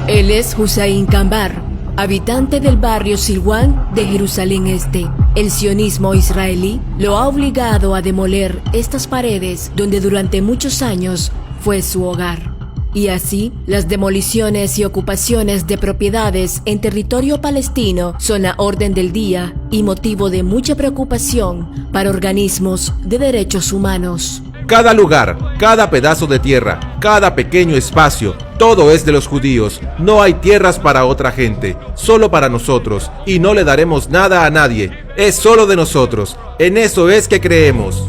Él es Hussein Kambar, habitante del barrio Silwan de Jerusalén Este. El sionismo israelí lo ha obligado a demoler estas paredes donde durante muchos años fue su hogar. Y así, las demoliciones y ocupaciones de propiedades en territorio palestino son la orden del día y motivo de mucha preocupación para organismos de derechos humanos. Cada lugar, cada pedazo de tierra, cada pequeño espacio, todo es de los judíos. No hay tierras para otra gente, solo para nosotros, y no le daremos nada a nadie. Es solo de nosotros. En eso es que creemos.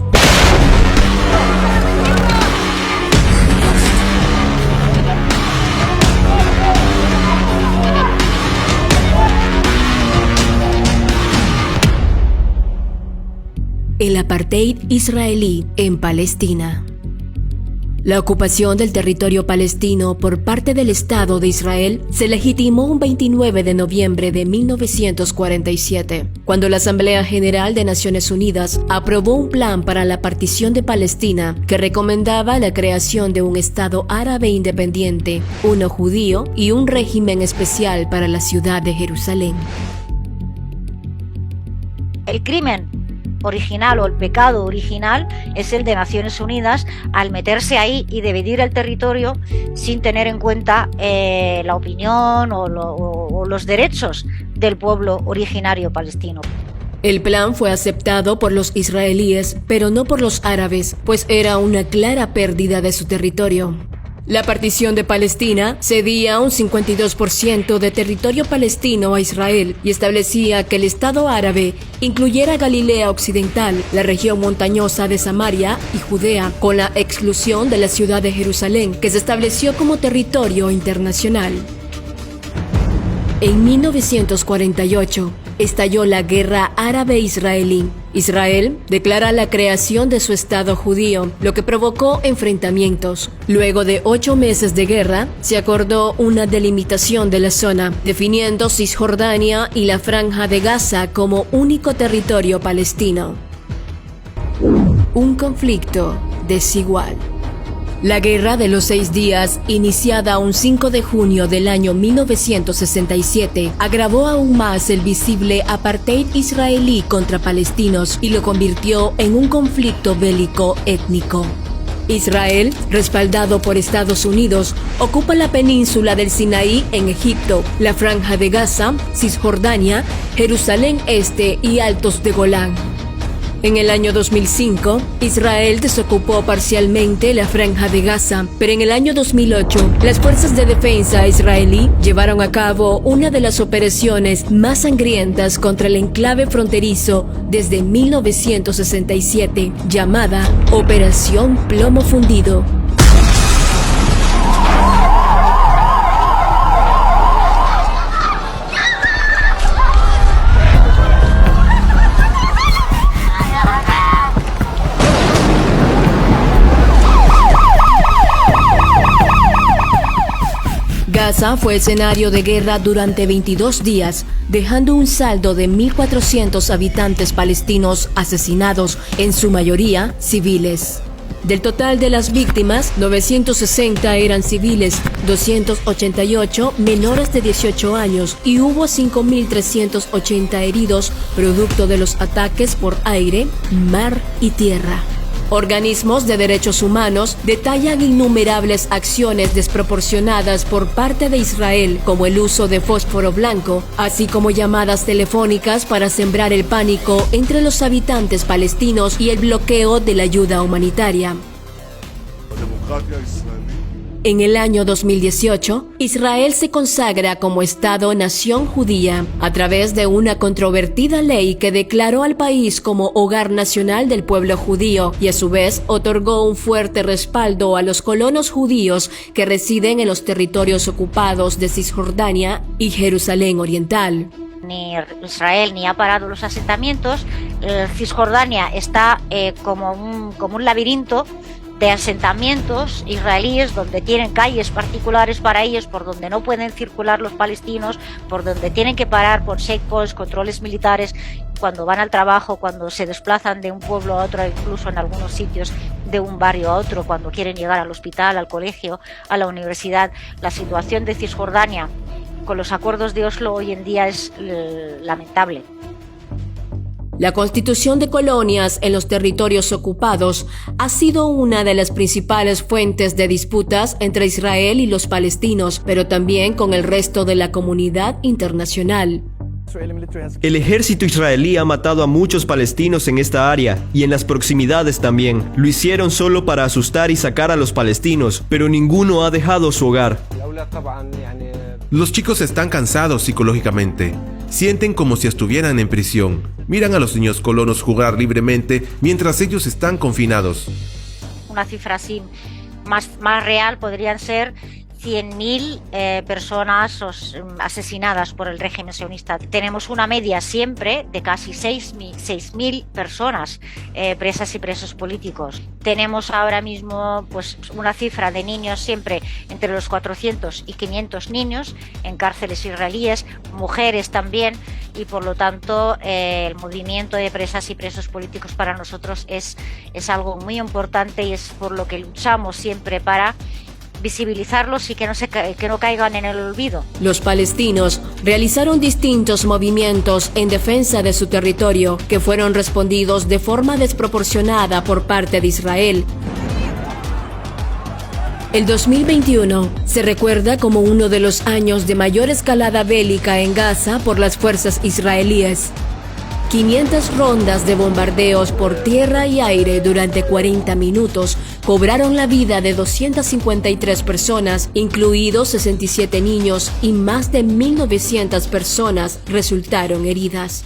El apartheid israelí en Palestina. La ocupación del territorio palestino por parte del Estado de Israel se legitimó un 29 de noviembre de 1947, cuando la Asamblea General de Naciones Unidas aprobó un plan para la partición de Palestina que recomendaba la creación de un Estado árabe independiente, uno judío y un régimen especial para la ciudad de Jerusalén. El crimen original o el pecado original es el de Naciones Unidas al meterse ahí y dividir el territorio sin tener en cuenta la opinión o los derechos del pueblo originario palestino. El plan fue aceptado por los israelíes, pero no por los árabes, pues era una clara pérdida de su territorio. La partición de Palestina cedía un 52% de territorio palestino a Israel y establecía que el Estado árabe incluyera Galilea Occidental, la región montañosa de Samaria y Judea, con la exclusión de la ciudad de Jerusalén, que se estableció como territorio internacional. En 1948 estalló la guerra árabe-israelí. Israel declara la creación de su Estado judío, lo que provocó enfrentamientos. Luego de 8 meses de guerra, se acordó una delimitación de la zona, definiendo Cisjordania y la Franja de Gaza como único territorio palestino. Un conflicto desigual. La Guerra de los 6 días, iniciada un 5 de junio del año 1967, agravó aún más el visible apartheid israelí contra palestinos y lo convirtió en un conflicto bélico étnico. Israel, respaldado por Estados Unidos, ocupa la península del Sinaí en Egipto, la Franja de Gaza, Cisjordania, Jerusalén Este y Altos de Golán. En el año 2005, Israel desocupó parcialmente la Franja de Gaza, pero en el año 2008, las fuerzas de defensa israelí llevaron a cabo una de las operaciones más sangrientas contra el enclave fronterizo desde 1967, llamada Operación Plomo Fundido. Gaza fue escenario de guerra durante 22 días, dejando un saldo de 1.400 habitantes palestinos asesinados, en su mayoría civiles. Del total de las víctimas, 960 eran civiles, 288 menores de 18 años y hubo 5.380 heridos producto de los ataques por aire, mar y tierra. Organismos de derechos humanos detallan innumerables acciones desproporcionadas por parte de Israel, como el uso de fósforo blanco, así como llamadas telefónicas para sembrar el pánico entre los habitantes palestinos y el bloqueo de la ayuda humanitaria. En el año 2018, Israel se consagra como Estado-nación judía a través de una controvertida ley que declaró al país como hogar nacional del pueblo judío y a su vez otorgó un fuerte respaldo a los colonos judíos que residen en los territorios ocupados de Cisjordania y Jerusalén Oriental. Ni Israel ni ha parado los asentamientos. Cisjordania está como un laberinto de asentamientos israelíes donde tienen calles particulares para ellos, por donde no pueden circular los palestinos, por donde tienen que parar por checkpoints, controles militares, cuando van al trabajo, cuando se desplazan de un pueblo a otro, incluso en algunos sitios de un barrio a otro cuando quieren llegar al hospital, al colegio, a la universidad. La situación de Cisjordania con los acuerdos de Oslo hoy en día es lamentable. La constitución de colonias en los territorios ocupados ha sido una de las principales fuentes de disputas entre Israel y los palestinos, pero también con el resto de la comunidad internacional. El ejército israelí ha matado a muchos palestinos en esta área y en las proximidades también. Lo hicieron solo para asustar y sacar a los palestinos, pero ninguno ha dejado su hogar. Los chicos están cansados psicológicamente. Sienten como si estuvieran en prisión. Miran a los niños colonos jugar libremente mientras ellos están confinados. Una cifra así más real podrían ser 100.000 personas asesinadas por el régimen sionista. Tenemos una media siempre de casi 6.000 personas presas y presos políticos. Tenemos ahora mismo pues una cifra de niños siempre entre los 400 y 500 niños en cárceles israelíes, mujeres también, y por lo tanto el movimiento de presas y presos políticos para nosotros es algo muy importante y es por lo que luchamos siempre para visibilizarlos y que no caigan en el olvido. Los palestinos realizaron distintos movimientos en defensa de su territorio que fueron respondidos de forma desproporcionada por parte de Israel. El 2021 se recuerda como uno de los años de mayor escalada bélica en Gaza por las fuerzas israelíes. 500 rondas de bombardeos por tierra y aire durante 40 minutos cobraron la vida de 253 personas, incluidos 67 niños, y más de 1.900 personas resultaron heridas.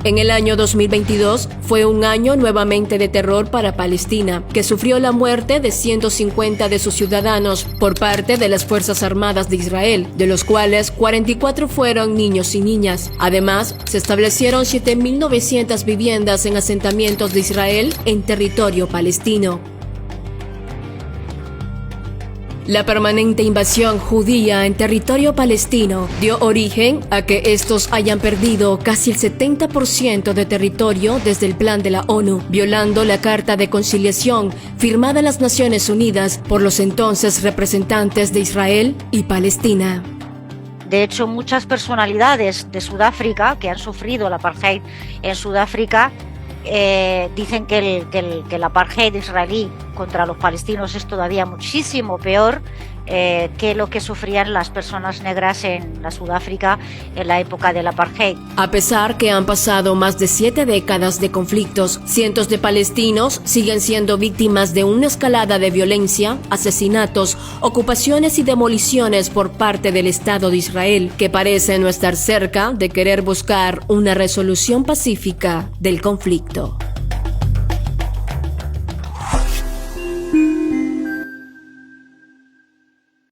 En el año 2022 fue un año nuevamente de terror para Palestina, que sufrió la muerte de 150 de sus ciudadanos por parte de las Fuerzas Armadas de Israel, de los cuales 44 fueron niños y niñas. Además, se establecieron 7.900 viviendas en asentamientos de Israel en territorio palestino. La permanente invasión judía en territorio palestino dio origen a que estos hayan perdido casi el 70% de territorio desde el plan de la ONU, violando la Carta de Conciliación firmada en las Naciones Unidas por los entonces representantes de Israel y Palestina. De hecho, muchas personalidades de Sudáfrica que han sufrido el apartheid en Sudáfrica dicen que el apartheid israelí contra los palestinos es todavía muchísimo peor que lo que sufrían las personas negras en la Sudáfrica en la época del apartheid. A pesar que han pasado más de 7 décadas de conflictos, cientos de palestinos siguen siendo víctimas de una escalada de violencia, asesinatos, ocupaciones y demoliciones por parte del Estado de Israel, que parece no estar cerca de querer buscar una resolución pacífica del conflicto.